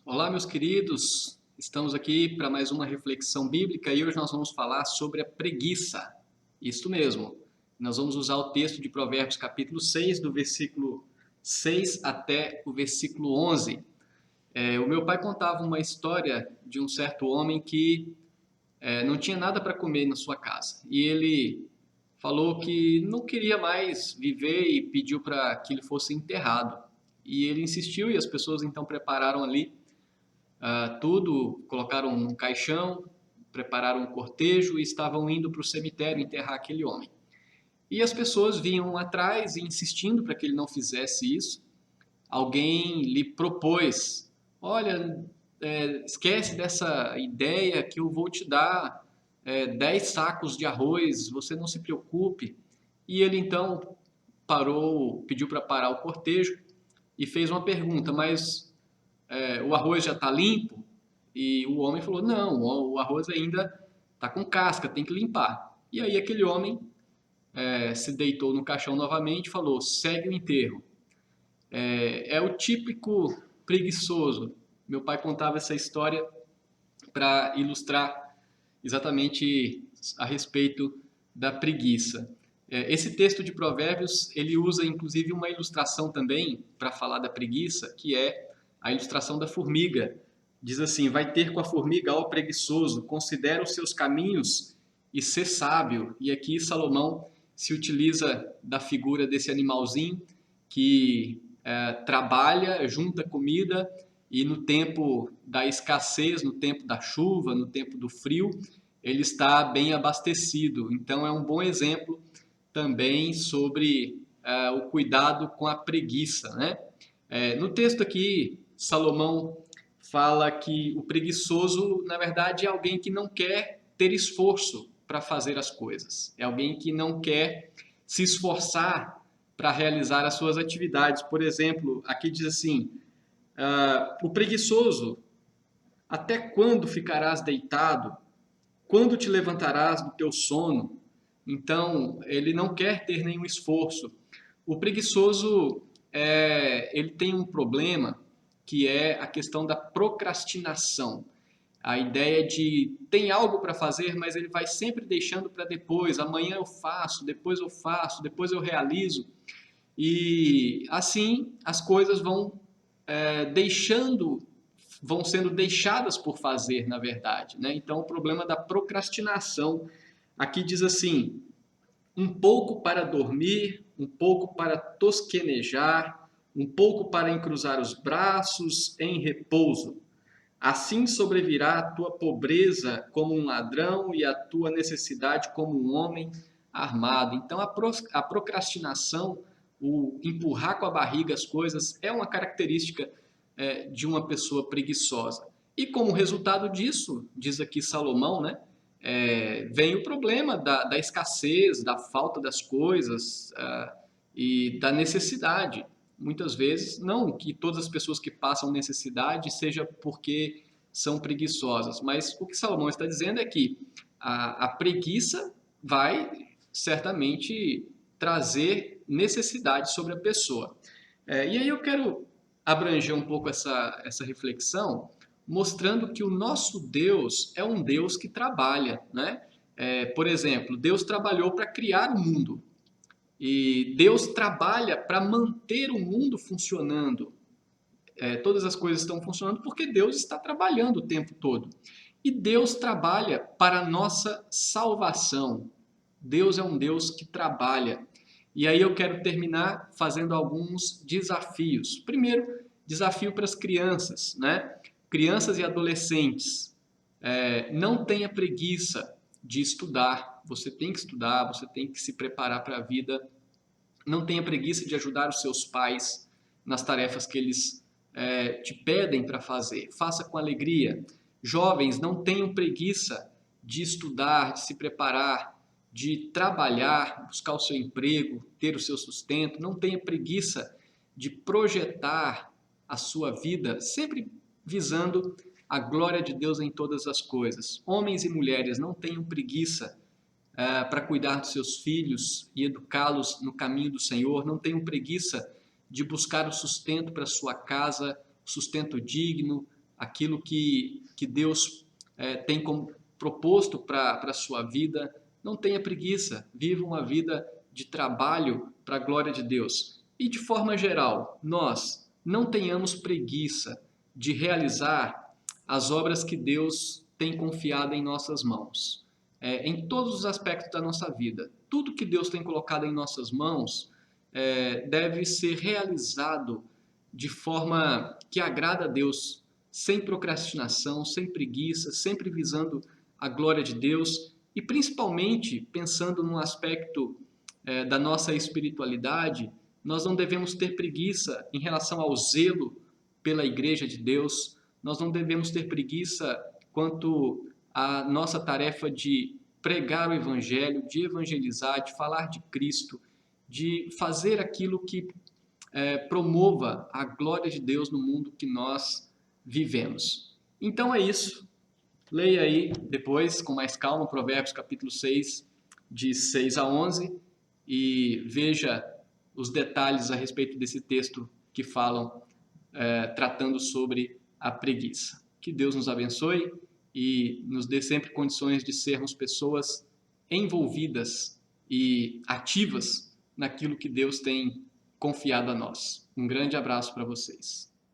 Olá, meus queridos. Estamos aqui para mais uma reflexão bíblica e hoje nós vamos falar sobre a preguiça. Isso mesmo. Nós vamos usar o texto de Provérbios capítulo 6, do versículo 6 até o versículo 11. O meu pai contava uma história de um certo homem que não tinha nada para comer na sua casa. E ele falou que não queria mais viver e pediu para que ele fosse enterrado. E ele insistiu e as pessoas então prepararam ali tudo, colocaram num caixão, prepararam um cortejo e estavam indo para o cemitério enterrar aquele homem. E as pessoas vinham atrás e insistindo para que ele não fizesse isso. Alguém lhe propôs: olha, esquece dessa ideia que eu vou te dar 10 sacos de arroz, você não se preocupe. E ele então parou, pediu para parar o cortejo e fez uma pergunta: mas o arroz já está limpo? E o homem falou: não, o arroz ainda está com casca, tem que limpar. E aí aquele homem se deitou no caixão novamente e falou: segue o enterro. É o típico preguiçoso. Meu pai contava essa história para ilustrar exatamente a respeito da preguiça. Esse texto de Provérbios, ele usa inclusive uma ilustração também para falar da preguiça, que é a ilustração da formiga. Diz assim: vai ter com a formiga, ó preguiçoso, considera os seus caminhos e ser sábio. E aqui Salomão se utiliza da figura desse animalzinho que trabalha, junta comida e no tempo da escassez, no tempo da chuva, no tempo do frio, ele está bem abastecido. Então é um bom exemplo também sobre o cuidado com a preguiça, né? No texto aqui, Salomão fala que o preguiçoso, na verdade, é alguém que não quer ter esforço para fazer as coisas. É alguém que não quer se esforçar para realizar as suas atividades. Por exemplo, aqui diz assim: o preguiçoso, até quando ficarás deitado? Quando te levantarás do teu sono? Então, ele não quer ter nenhum esforço. O preguiçoso, ele tem um problema que é a questão da procrastinação. A ideia de tem algo para fazer, mas ele vai sempre deixando para depois. Amanhã eu faço, depois eu realizo. E assim as coisas deixando, vão sendo deixadas por fazer, na verdade, né? Então, o problema da procrastinação. Aqui diz assim: um pouco para dormir, um pouco para tosquenejar, um pouco para encruzar os braços em repouso. Assim sobrevirá a tua pobreza como um ladrão e a tua necessidade como um homem armado. Então, a procrastinação, o empurrar com a barriga as coisas, é uma característica de uma pessoa preguiçosa. E como resultado disso, diz aqui Salomão, né? Vem o problema da escassez, da falta das coisas e da necessidade. Muitas vezes, não que todas as pessoas que passam necessidade seja porque são preguiçosas, mas o que Salomão está dizendo é que a preguiça vai certamente trazer necessidade sobre a pessoa. E aí eu quero abranger um pouco essa reflexão, mostrando que o nosso Deus é um Deus que trabalha, né? Por exemplo, Deus trabalhou para criar o mundo. E Deus trabalha para manter o mundo funcionando. Todas as coisas estão funcionando porque Deus está trabalhando o tempo todo. E Deus trabalha para a nossa salvação. Deus é um Deus que trabalha. E aí eu quero terminar fazendo alguns desafios. Primeiro, desafio para as crianças, né? Crianças e adolescentes. Não tenha preguiça de estudar. Você tem que estudar, você tem que se preparar para a vida. Não tenha preguiça de ajudar os seus pais nas tarefas que eles te pedem para fazer. Faça com alegria. Jovens, não tenham preguiça de estudar, de se preparar, de trabalhar, buscar o seu emprego, ter o seu sustento. Não tenha preguiça de projetar a sua vida, sempre visando a glória de Deus em todas as coisas. Homens e mulheres, não tenham preguiça para cuidar dos seus filhos e educá-los no caminho do Senhor. Não tenham preguiça de buscar o sustento para sua casa, o sustento digno, aquilo que Deus tem como proposto para a sua vida. Não tenha preguiça, viva uma vida de trabalho para a glória de Deus. E de forma geral, nós não tenhamos preguiça de realizar as obras que Deus tem confiado em nossas mãos. Em todos os aspectos da nossa vida. Tudo que Deus tem colocado em nossas mãos deve ser realizado de forma que agrada a Deus, sem procrastinação, sem preguiça, sempre visando a glória de Deus e principalmente pensando no aspecto da nossa espiritualidade. Nós não devemos ter preguiça em relação ao zelo pela Igreja de Deus, nós não devemos ter preguiça quanto à nossa tarefa de pregar o Evangelho, de evangelizar, de falar de Cristo, de fazer aquilo que promova a glória de Deus no mundo que nós vivemos. Então é isso. Leia aí depois, com mais calma, Provérbios capítulo 6, de 6 a 11, e veja os detalhes a respeito desse texto que falam, tratando sobre a preguiça. Que Deus nos abençoe e nos dê sempre condições de sermos pessoas envolvidas e ativas naquilo que Deus tem confiado a nós. Um grande abraço para vocês.